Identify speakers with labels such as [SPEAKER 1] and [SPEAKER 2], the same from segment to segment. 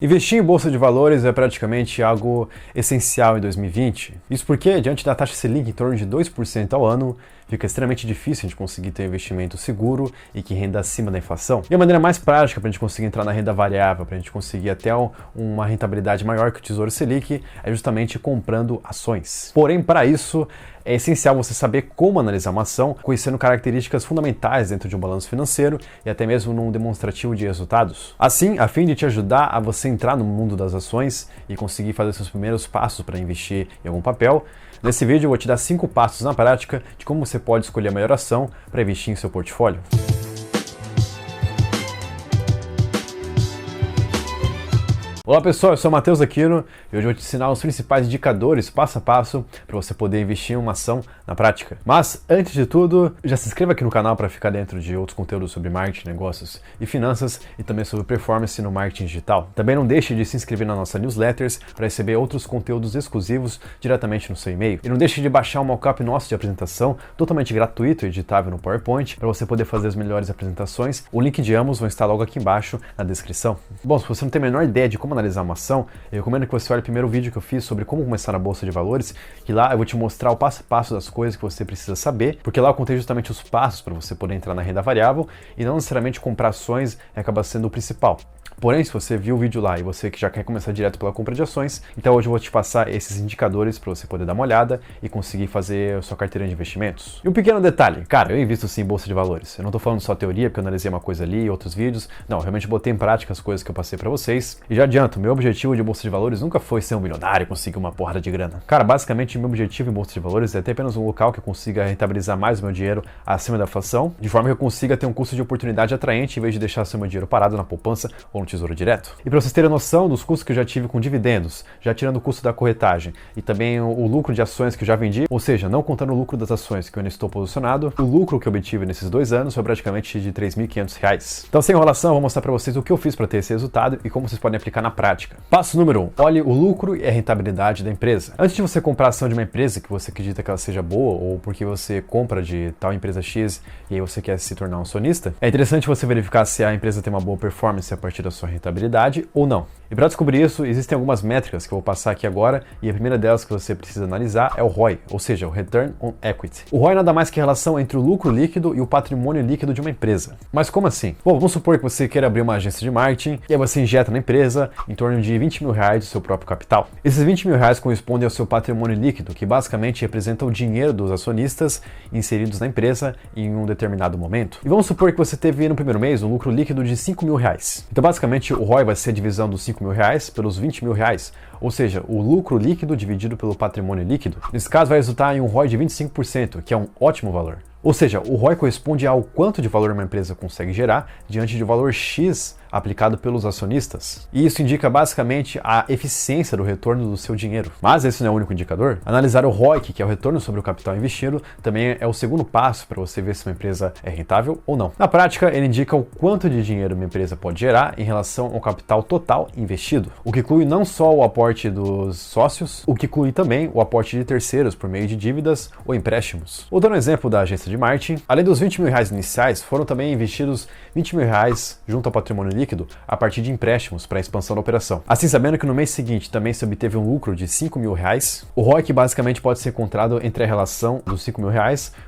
[SPEAKER 1] Investir em bolsa de valores é praticamente algo essencial em 2020. Isso porque, diante da taxa Selic em torno de 2% ao ano, fica extremamente difícil de conseguir ter um investimento seguro e que renda acima da inflação. E a maneira mais prática para a gente conseguir entrar na renda variável, para a gente conseguir até uma rentabilidade maior que o Tesouro Selic, é justamente comprando ações. Porém, para isso, é essencial você saber como analisar uma ação, conhecendo características fundamentais dentro de um balanço financeiro e até mesmo num demonstrativo de resultados. Assim, a fim de te ajudar a você entrar no mundo das ações e conseguir fazer seus primeiros passos para investir em algum papel, nesse vídeo eu vou te dar 5 passos na prática de como você pode escolher a melhor ação para investir em seu portfólio. Olá pessoal, eu sou o Matheus Aquino e hoje eu vou te ensinar os principais indicadores passo a passo para você poder investir em uma ação na prática. Mas antes de tudo, já se inscreva aqui no canal para ficar dentro de outros conteúdos sobre marketing, negócios e finanças e também sobre performance no marketing digital. Também não deixe de se inscrever na nossa newsletters para receber outros conteúdos exclusivos diretamente no seu e-mail. E não deixe de baixar o mockup nosso de apresentação totalmente gratuito e editável no PowerPoint para você poder fazer as melhores apresentações. O link de ambos vão estar logo aqui embaixo na descrição. Bom, se você não tem a menor ideia de como analisar uma ação, eu recomendo que você olhe o primeiro vídeo que eu fiz sobre como começar na bolsa de valores, que lá eu vou te mostrar o passo a passo das coisas que você precisa saber, porque lá eu contei justamente os passos para você poder entrar na renda variável e não necessariamente comprar ações acaba sendo o principal. Porém, se você viu o vídeo lá e você que já quer começar direto pela compra de ações, então hoje eu vou te passar esses indicadores para você poder dar uma olhada e conseguir fazer a sua carteira de investimentos. E um pequeno detalhe, cara, eu invisto sim em bolsa de valores. Eu não estou falando só teoria, porque eu analisei uma coisa ali e outros vídeos. Não, eu realmente botei em prática as coisas que eu passei para vocês. E já adianto, meu objetivo de bolsa de valores nunca foi ser um milionário e conseguir uma porrada de grana. Cara, basicamente meu objetivo em bolsa de valores é ter apenas um local que eu consiga rentabilizar mais o meu dinheiro acima da inflação, de forma que eu consiga ter um custo de oportunidade atraente em vez de deixar seu meu dinheiro parado na poupança ou no Tesouro Direto. E para vocês terem noção dos custos que eu já tive com dividendos, já tirando o custo da corretagem e também o lucro de ações que eu já vendi, ou seja, não contando o lucro das ações que eu ainda estou posicionado, o lucro que eu obtive nesses 2 anos foi praticamente de R$ 3.500. Então, sem enrolação, eu vou mostrar para vocês o que eu fiz para ter esse resultado e como vocês podem aplicar na prática. Passo número 1. Olhe o lucro e a rentabilidade da empresa. Antes de você comprar a ação de uma empresa que você acredita que ela seja boa ou porque você compra de tal empresa X e aí você quer se tornar um acionista, é interessante você verificar se a empresa tem uma boa performance a partir da sua rentabilidade ou não. E para descobrir isso, existem algumas métricas que eu vou passar aqui agora, e a primeira delas que você precisa analisar é o ROI, ou seja, o Return on Equity. O ROI nada mais que a relação entre o lucro líquido e o patrimônio líquido de uma empresa. Mas como assim? Bom, vamos supor que você queira abrir uma agência de marketing e aí você injeta na empresa em torno de R$ 20 mil do seu próprio capital. Esses R$ 20 mil correspondem ao seu patrimônio líquido, que basicamente representa o dinheiro dos acionistas inseridos na empresa em um determinado momento. E vamos supor que você teve no primeiro mês um lucro líquido de R$ 5 mil. Então basicamente o ROI vai ser a divisão dos R$ 5 mil pelos R$ 20 mil, ou seja, o lucro líquido dividido pelo patrimônio líquido. Nesse caso vai resultar em um ROI de 25%, que é um ótimo valor. Ou seja, o ROI corresponde ao quanto de valor uma empresa consegue gerar diante de valor X aplicado pelos acionistas. E isso indica basicamente a eficiência do retorno do seu dinheiro. Mas esse não é o único indicador. Analisar o ROIC, que é o retorno sobre o capital investido, também é o segundo passo para você ver se uma empresa é rentável ou não. Na prática, ele indica o quanto de dinheiro uma empresa pode gerar em relação ao capital total investido, o que inclui não só o aporte dos sócios, o que inclui também o aporte de terceiros por meio de dívidas ou empréstimos. Voltando ao exemplo da agência de marketing, além dos R$ 20 mil iniciais, foram também investidos R$ 20 mil junto ao patrimônio líquido a partir de empréstimos para a expansão da operação. Assim, sabendo que no mês seguinte também se obteve um lucro de R$ 5 mil, o ROIC basicamente pode ser encontrado entre a relação dos R$ 5 mil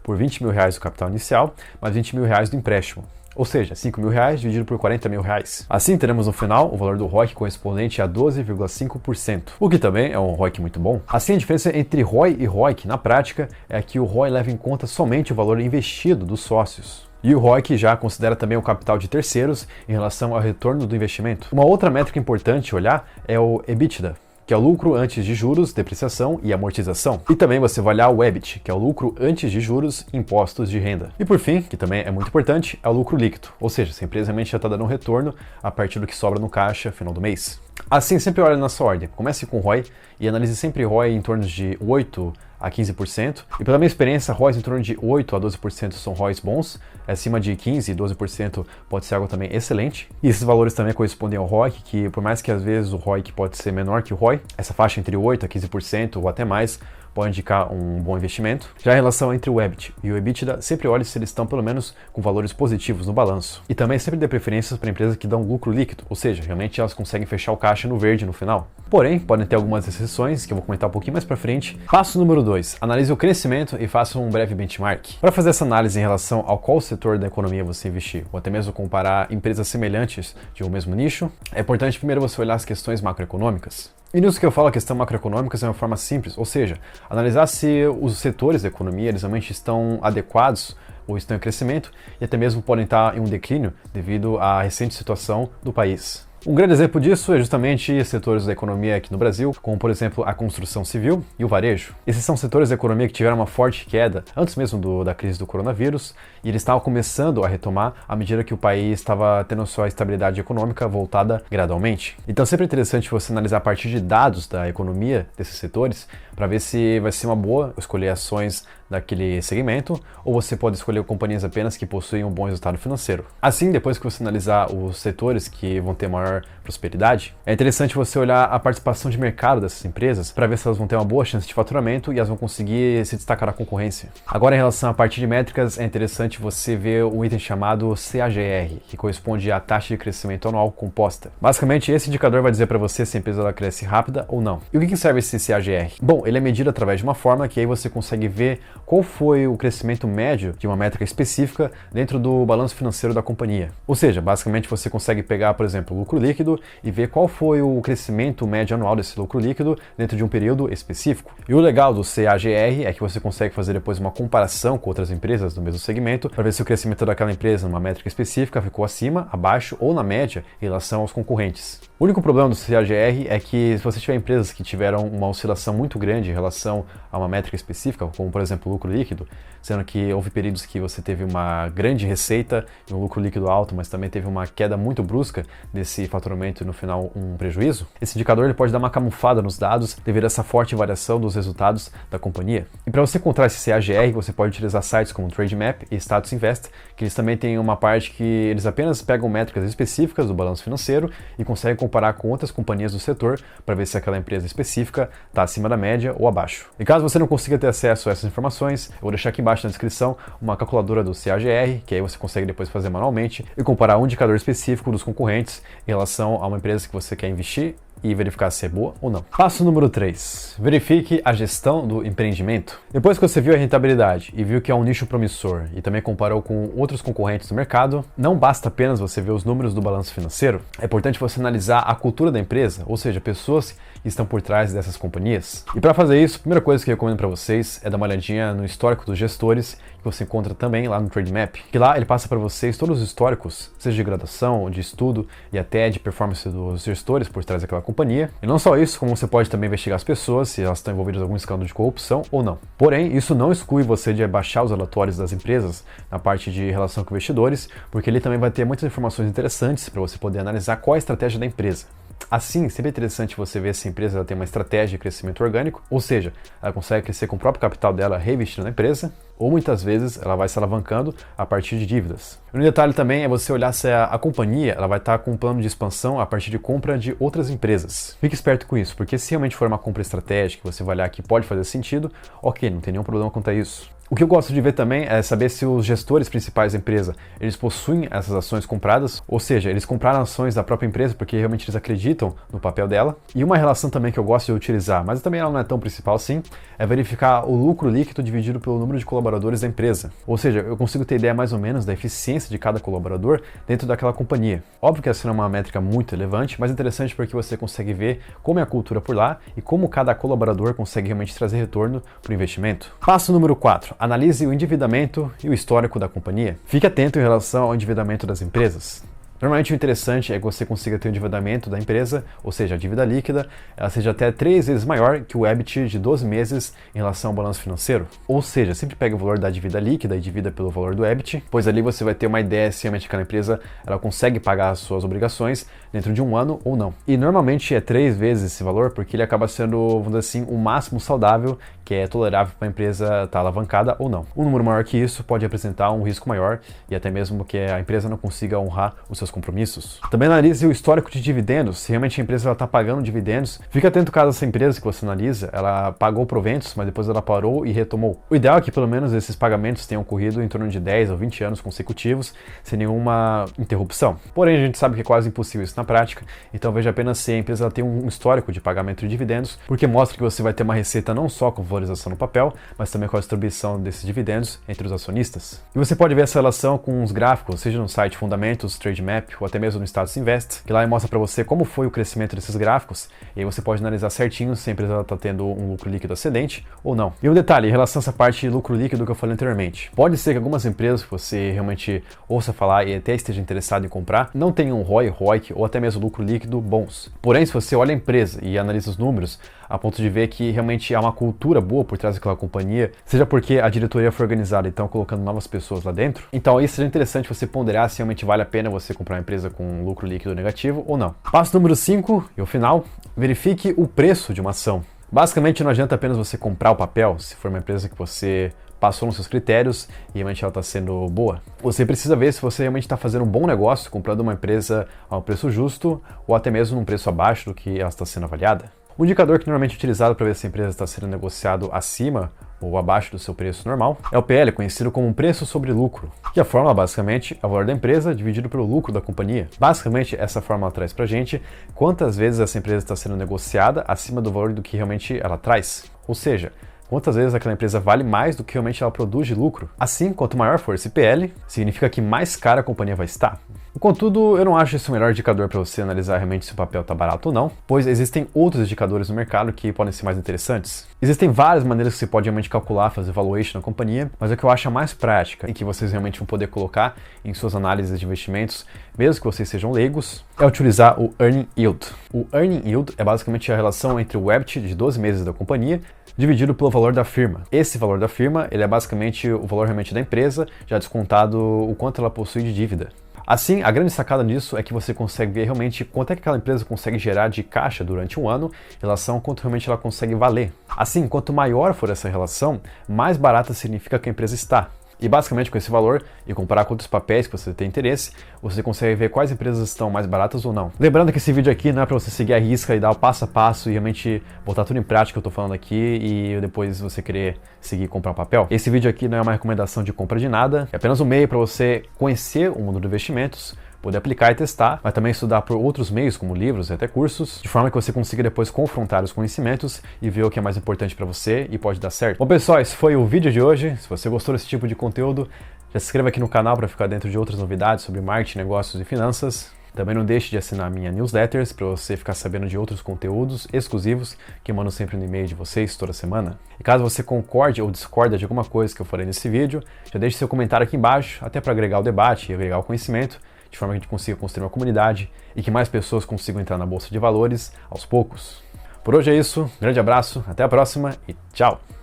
[SPEAKER 1] por R$ 20 mil do capital inicial, mais R$ 20 mil do empréstimo. Ou seja, R$ 5 mil dividido por R$ 40 mil. Assim, teremos no final o valor do ROIC correspondente a 12,5%, o que também é um ROIC muito bom. Assim, a diferença entre ROI e ROIC na prática é que o ROI leva em conta somente o valor investido dos sócios. E o ROIC já considera também o capital de terceiros em relação ao retorno do investimento. Uma outra métrica importante olhar é o EBITDA, que é o lucro antes de juros, depreciação e amortização. E também você vai olhar o EBIT, que é o lucro antes de juros, impostos de renda. E por fim, que também é muito importante, é o lucro líquido, ou seja, se a empresa realmente já está dando um retorno a partir do que sobra no caixa no final do mês. Assim, sempre olhe na sua ordem. Comece com ROI e analise sempre ROI em torno de 8 a 15%. E pela minha experiência, ROIs em torno de 8 a 12% são ROIs bons. Acima de 15 e 12% pode ser algo também excelente. E esses valores também correspondem ao ROIC, que por mais que às vezes o ROIC pode ser menor que o ROI, essa faixa entre 8 a 15% ou até mais, pode indicar um bom investimento. Já a relação entre o EBIT e o EBITDA, sempre olhe se eles estão pelo menos com valores positivos no balanço. E também sempre dê preferências para empresas que dão lucro líquido, ou seja, realmente elas conseguem fechar o caixa no verde no final. Porém, podem ter algumas exceções, que eu vou comentar um pouquinho mais para frente. Passo número 2. Analise o crescimento e faça um breve benchmark. Para fazer essa análise em relação ao qual setor da economia você investir, ou até mesmo comparar empresas semelhantes de um mesmo nicho, é importante primeiro você olhar as questões macroeconômicas. E nisso que eu falo, a questão macroeconômica é uma forma simples, ou seja, analisar se os setores da economia eles realmente estão adequados ou estão em crescimento e até mesmo podem estar em um declínio devido à recente situação do país. Um grande exemplo disso é justamente setores da economia aqui no Brasil, como por exemplo a construção civil e o varejo. Esses são setores da economia que tiveram uma forte queda antes mesmo da crise do coronavírus e eles estavam começando a retomar à medida que o país estava tendo sua estabilidade econômica voltada gradualmente. Então sempre é interessante você analisar a partir de dados da economia desses setores para ver se vai ser uma boa escolher ações daquele segmento, ou você pode escolher companhias apenas que possuem um bom resultado financeiro. Assim, depois que você analisar os setores que vão ter maior prosperidade, é interessante você olhar a participação de mercado dessas empresas para ver se elas vão ter uma boa chance de faturamento e elas vão conseguir se destacar na concorrência. Agora, em relação à parte de métricas, é interessante você ver um item chamado CAGR, que corresponde à taxa de crescimento anual composta. Basicamente, esse indicador vai dizer para você se a empresa ela cresce rápida ou não. E o que serve esse CAGR? Bom, ele é medido através de uma forma que aí você consegue ver qual foi o crescimento médio de uma métrica específica dentro do balanço financeiro da companhia. Ou seja, basicamente você consegue pegar, por exemplo, o lucro líquido e ver qual foi o crescimento médio anual desse lucro líquido dentro de um período específico. E o legal do CAGR é que você consegue fazer depois uma comparação com outras empresas do mesmo segmento para ver se o crescimento daquela empresa numa métrica específica ficou acima, abaixo ou na média em relação aos concorrentes. O único problema do CAGR é que se você tiver empresas que tiveram uma oscilação muito grande em relação a uma métrica específica, como por exemplo o lucro líquido, sendo que houve períodos que você teve uma grande receita e um lucro líquido alto, mas também teve uma queda muito brusca desse faturamento e no final um prejuízo, esse indicador ele pode dar uma camuflada nos dados devido a essa forte variação dos resultados da companhia. E para você encontrar esse CAGR, você pode utilizar sites como Trademap e Status Invest, que eles também têm uma parte que eles apenas pegam métricas específicas do balanço financeiro e conseguem comparar com outras companhias do setor para ver se aquela empresa específica está acima da média ou abaixo. E caso você não consiga ter acesso a essas informações, eu vou deixar aqui embaixo na descrição uma calculadora do CAGR, que aí você consegue depois fazer manualmente e comparar um indicador específico dos concorrentes em relação a uma empresa que você quer investir e verificar se é boa ou não. Passo número 3. Verifique a gestão do empreendimento. Depois que você viu a rentabilidade e viu que é um nicho promissor e também comparou com outros concorrentes do mercado, não basta apenas você ver os números do balanço financeiro, é importante você analisar a cultura da empresa, ou seja, pessoas que estão por trás dessas companhias. E para fazer isso, a primeira coisa que eu recomendo para vocês é dar uma olhadinha no histórico dos gestores, que você encontra também lá no Trademap, que lá ele passa para vocês todos os históricos, seja de graduação, de estudo e até de performance dos gestores por trás daquela companhia. E não só isso, como você pode também investigar as pessoas, se elas estão envolvidas em algum escândalo de corrupção ou não. Porém, isso não exclui você de baixar os relatórios das empresas na parte de relação com investidores, porque ele também vai ter muitas informações interessantes para você poder analisar qual é a estratégia da empresa. Assim, sempre é interessante você ver se a empresa tem uma estratégia de crescimento orgânico, ou seja, ela consegue crescer com o próprio capital dela reinvestindo na empresa, ou muitas vezes ela vai se alavancando a partir de dívidas. Um detalhe também é você olhar se a companhia ela vai estar com um plano de expansão a partir de compra de outras empresas. Fique esperto com isso, porque se realmente for uma compra estratégica, você vai olhar que pode fazer sentido, ok, não tem nenhum problema quanto a isso. O que eu gosto de ver também é saber se os gestores principais da empresa, eles possuem essas ações compradas, ou seja, eles compraram ações da própria empresa porque realmente eles acreditam no papel dela. E uma relação também que eu gosto de utilizar, mas também ela não é tão principal assim, é verificar o lucro líquido dividido pelo número de colaboradores da empresa. Ou seja, eu consigo ter ideia mais ou menos da eficiência de cada colaborador dentro daquela companhia. Óbvio que essa não é uma métrica muito relevante, mas interessante porque você consegue ver como é a cultura por lá e como cada colaborador consegue realmente trazer retorno para o investimento. Passo número 4. Analise o endividamento e o histórico da companhia. Fique atento em relação ao endividamento das empresas. Normalmente o interessante é que você consiga ter o endividamento da empresa, ou seja, a dívida líquida, ela seja até 3 vezes maior que o EBIT de 12 meses em relação ao balanço financeiro. Ou seja, sempre pega o valor da dívida líquida e divida pelo valor do EBIT, pois ali você vai ter uma ideia se realmente aquela empresa ela consegue pagar as suas obrigações dentro de um ano ou não. E normalmente é 3 vezes esse valor, porque ele acaba sendo, vamos dizer assim, o máximo saudável que é tolerável para a empresa estar alavancada ou não. Um número maior que isso pode representar um risco maior e até mesmo que a empresa não consiga honrar os seus seus compromissos. Também analise o histórico de dividendos, se realmente a empresa está pagando dividendos. Fique atento caso essa empresa que você analisa, ela pagou proventos, mas depois ela parou e retomou. O ideal é que pelo menos esses pagamentos tenham ocorrido em torno de 10 ou 20 anos consecutivos, sem nenhuma interrupção. Porém, a gente sabe que é quase impossível isso na prática, então veja apenas se a empresa tem um histórico de pagamento de dividendos, porque mostra que você vai ter uma receita não só com valorização no papel, mas também com a distribuição desses dividendos entre os acionistas. E você pode ver essa relação com os gráficos, seja no site Fundamentos, Trademap ou até mesmo no Status Invest, que lá mostra para você como foi o crescimento desses gráficos, e aí você pode analisar certinho se a empresa está tendo um lucro líquido ascendente ou não. E um detalhe em relação a essa parte de lucro líquido que eu falei anteriormente. Pode ser que algumas empresas que você realmente ouça falar e até esteja interessado em comprar, não tenham ROI, ROIC ou até mesmo lucro líquido bons. Porém, se você olha a empresa e analisa os números, a ponto de ver que realmente há uma cultura boa por trás daquela companhia, seja porque a diretoria foi organizada e estão colocando novas pessoas lá dentro, então aí seria interessante você ponderar se realmente vale a pena você comprar uma empresa com lucro líquido negativo ou não. Passo número 5 e o final, verifique o preço de uma ação. Basicamente não adianta apenas você comprar o papel, se for uma empresa que você passou nos seus critérios e realmente ela está sendo boa. Você precisa ver se você realmente está fazendo um bom negócio, comprando uma empresa a um preço justo ou até mesmo num preço abaixo do que ela está sendo avaliada. O indicador que normalmente é utilizado para ver se a empresa está sendo negociado acima ou abaixo do seu preço normal é o PL, conhecido como preço sobre lucro, que a fórmula basicamente é o valor da empresa dividido pelo lucro da companhia. Basicamente, essa fórmula traz pra gente quantas vezes essa empresa está sendo negociada acima do valor do que realmente ela traz. Ou seja, quantas vezes aquela empresa vale mais do que realmente ela produz de lucro. Assim, quanto maior for esse PL, significa que mais cara a companhia vai estar. Contudo, eu não acho esse o melhor indicador para você analisar realmente se o papel está barato ou não, pois existem outros indicadores no mercado que podem ser mais interessantes. Existem várias maneiras que você pode realmente calcular, fazer valuation na companhia, mas o que eu acho a mais prática, em que vocês realmente vão poder colocar em suas análises de investimentos, mesmo que vocês sejam leigos, é utilizar o Earning Yield. O Earning Yield é basicamente a relação entre o EBIT de 12 meses da companhia dividido pelo valor da firma. Esse valor da firma, ele é basicamente o valor realmente da empresa, já descontado o quanto ela possui de dívida. Assim, a grande sacada nisso é que você consegue ver realmente quanto é que aquela empresa consegue gerar de caixa durante um ano em relação a quanto realmente ela consegue valer. Assim, quanto maior for essa relação, mais barata significa que a empresa está. E basicamente com esse valor, e comparar com outros papéis que você tem interesse, você consegue ver quais empresas estão mais baratas ou não. Lembrando que esse vídeo aqui não é para você seguir a risca e dar o passo a passo e realmente botar tudo em prática que eu tô falando aqui e depois você querer seguir e comprar papel. Esse vídeo aqui não é uma recomendação de compra de nada, é apenas um meio para você conhecer o mundo dos investimentos, poder aplicar e testar, mas também estudar por outros meios, como livros e até cursos, de forma que você consiga depois confrontar os conhecimentos e ver o que é mais importante para você e pode dar certo. Bom, pessoal, esse foi o vídeo de hoje. Se você gostou desse tipo de conteúdo, já se inscreva aqui no canal para ficar dentro de outras novidades sobre marketing, negócios e finanças. Também não deixe de assinar minha newsletters para você ficar sabendo de outros conteúdos exclusivos que eu mando sempre no e-mail de vocês toda semana. E caso você concorde ou discorda de alguma coisa que eu falei nesse vídeo, já deixe seu comentário aqui embaixo, até para agregar o debate e agregar o conhecimento, de forma que a gente consiga construir uma comunidade e que mais pessoas consigam entrar na Bolsa de Valores aos poucos. Por hoje é isso, grande abraço, até a próxima e tchau!